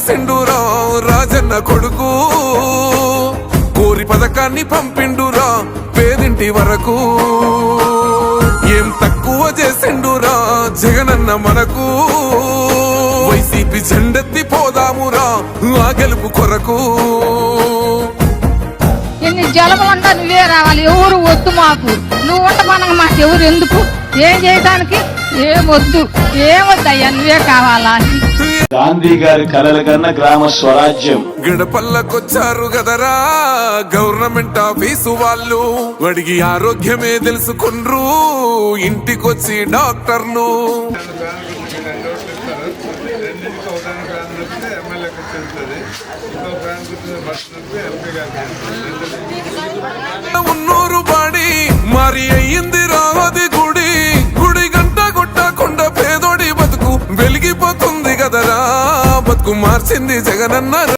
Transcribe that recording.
చేసిండురా రాజన్న కొడుకు, కోరి పథకాన్ని పంపిండురా పేదింటి వరకు. ఏం తక్కువ చేసిండురా జగనన్న మనకు, వైసీపీ జెండెత్తి పోదామురా ఆ గెలుపు కొరకు. ఎన్ని జలములంటా నువ్వే రావాలి, ఎవరు వద్దు మాకు, నువ్వు ఉండమనగా మాకు ఎవరు ఎందుకు, ఏం చేయడానికి ఏమొద్దు, ఏమొద్దయ్యా నువ్వే కావాలా. గాంధీ గారి కలల కన్నా గ్రామ స్వరాజ్యం. గడపల్లకొచ్చారు గదరా గవర్నమెంట్ ఆఫీసు వాళ్ళు, అడిగి ఆరోగ్యమే తెలుసుకుండ్రు ఇంటికొచ్చి డాక్టర్లు. ఉన్నూరు బాడి మరి అయ్యింది రావది గుడి, గుడి గంట కొట్టకుండా పేదోడి బతుకు వెలిగిపోతుంది కదరా, బతుకు మార్చింది జగనన్న.